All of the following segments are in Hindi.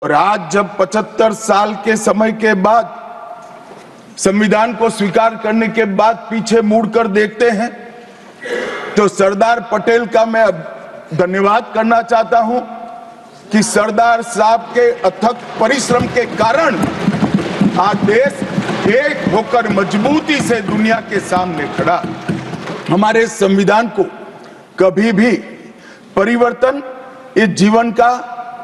और आज जब 75 साल के समय के बाद संविधान को स्वीकार करने के बाद पीछे मुड़कर देखते हैं तो सरदार पटेल का मैं धन्यवाद करना चाहता हूं कि सरदार साहब के अथक परिश्रम के कारण आज देश एक होकर मजबूती से दुनिया के सामने खड़ा। हमारे संविधान को कभी भी परिवर्तन इस जीवन का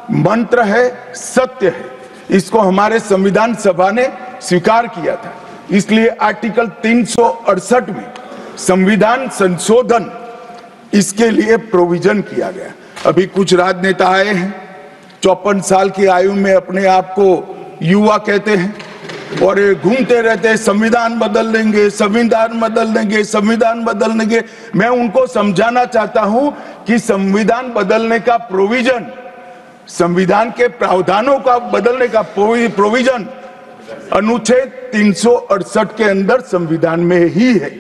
मंत्र है, सत्य है। इसको हमारे संविधान सभा ने स्वीकार किया था। इसलिए आर्टिकल 368 में संविधान संशोधन इसके लिए प्रोविजन किया गया। अभी कुछ राजनेता आए हैं, 54 साल की आयु में अपने आप को युवा कहते हैं और घूमते रहते हैं, संविधान बदल देंगे, संविधान बदल देंगे, संविधान बदल देंगे। मैं उनको समझाना चाहता हूं कि संविधान बदलने का प्रोविजन, संविधान के प्रावधानों का बदलने का प्रोविजन अनुच्छेद 368 के अंदर संविधान में ही है।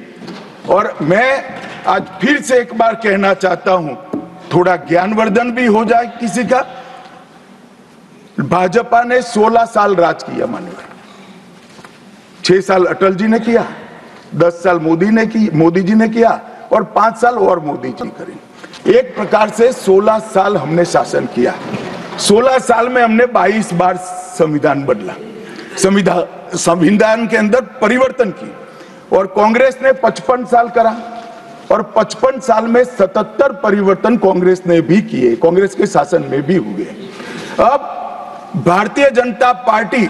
और मैं आज फिर से एक बार कहना चाहता हूं, थोड़ा ज्ञानवर्धन भी हो जाए किसी का। भाजपा ने 16 साल राज किया, मानिए 6 साल अटल जी ने किया, 10 साल मोदी जी ने किया और 5 साल और मोदी जी करें। एक प्रकार से 16 साल हमने शासन किया। 16 साल में हमने 22 बार संविधान बदला, संविधान के अंदर परिवर्तन की। और कांग्रेस ने 55 साल करा और 55 साल में 77 परिवर्तन कांग्रेस ने भी किए, कांग्रेस के शासन में भी हुए। अब भारतीय जनता पार्टी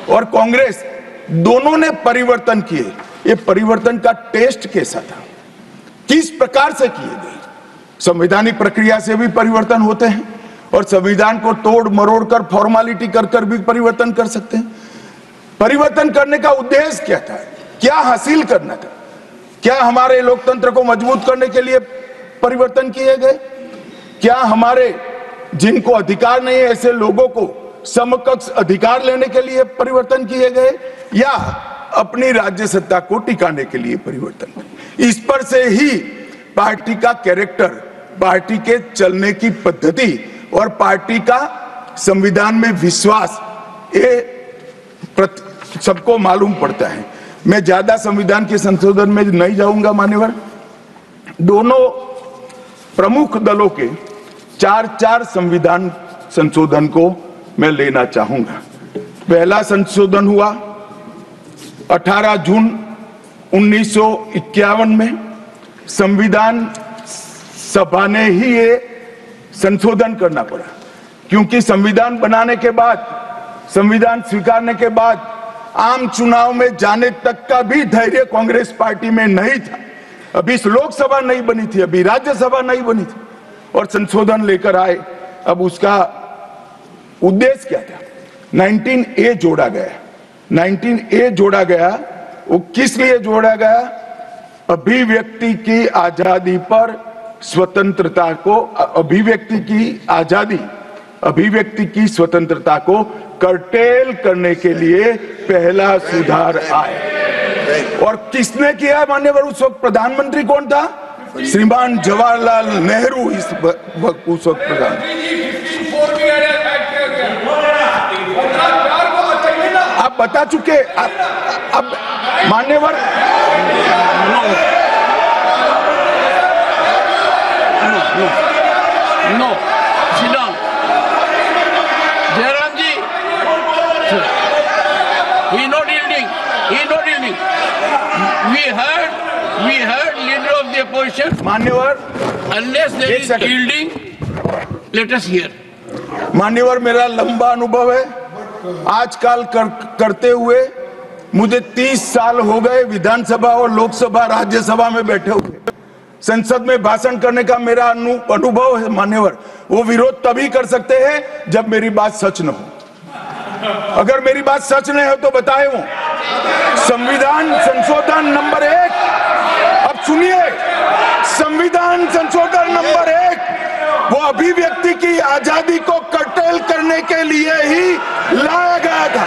और कांग्रेस दोनों ने परिवर्तन किए। ये परिवर्तन का टेस्ट कैसा था, किस प्रकार से किए गए? संवैधानिक प्रक्रिया से भी परिवर्तन होते हैं और संविधान को तोड़ मरोड़ कर, फॉर्मेलिटी कर भी परिवर्तन कर सकते हैं। परिवर्तन करने का उद्देश्य क्या था, क्या हासिल करना था? क्या हमारे लोकतंत्र को मजबूत करने के लिए परिवर्तन किए गए? क्या हमारे जिनको अधिकार नहीं है ऐसे लोगों को समकक्ष अधिकार लेने के लिए परिवर्तन किए गए, या अपनी राज्य सत्ता को टिकाने के लिए परिवर्तन? इस पर से ही पार्टी का कैरेक्टर, पार्टी के चलने की पद्धति और पार्टी का संविधान में विश्वास, ये सबको मालूम पड़ता है। मैं ज्यादा संविधान के संशोधन में नहीं जाऊंगा मान्यवर। दोनों प्रमुख दलों के 4 संविधान संशोधन को मैं लेना चाहूंगा। पहला संशोधन हुआ 18 जून 1951 में। संविधान सभा ने ही ये संशोधन करना पड़ा, क्योंकि संविधान बनाने के बाद, संविधान स्वीकारने के बाद आम चुनाव में जाने तक का भी धैर्य कांग्रेस पार्टी में नहीं था। अभी लोकसभा नहीं बनी थी, अभी राज्यसभा नहीं बनी थी और संशोधन लेकर आए। अब उसका उद्देश्य क्या था? 19A जोड़ा गया। 19A जोड़ा गया, वो किस लिए जोड़ा गया? अभिव्यक्ति की आजादी पर स्वतंत्रता को, अभिव्यक्ति की आजादी, अभिव्यक्ति की स्वतंत्रता को कर्टेल करने के लिए पहला सुधार आया। और किसने किया मान्यवर? उस वक्त प्रधानमंत्री कौन था? श्रीमान जवाहरलाल नेहरू उस वक्त प्रधान। आप बता चुके। अब मान्यवर no Shillong Jairam ji, he not yielding. We heard leader of the opposition. मान्यवर, unless there is yielding, let us hear. मान्यवर, मेरा लंबा अनुभव है आजकल करते हुए। मुझे 30 साल हो गए विधानसभा और लोकसभा, राज्यसभा में बैठे हुए। संसद में भाषण करने का मेरा अनुभव है मान्यवर। वो विरोध तभी कर सकते हैं जब मेरी बात सच न हो। अगर मेरी बात सच नहीं हो तो बताए वो। संविधान संशोधन नंबर 1, अब सुनिए, संविधान संशोधन नंबर 1 वो अभिव्यक्ति की आजादी को कर्टेल करने के लिए ही लाया गया था।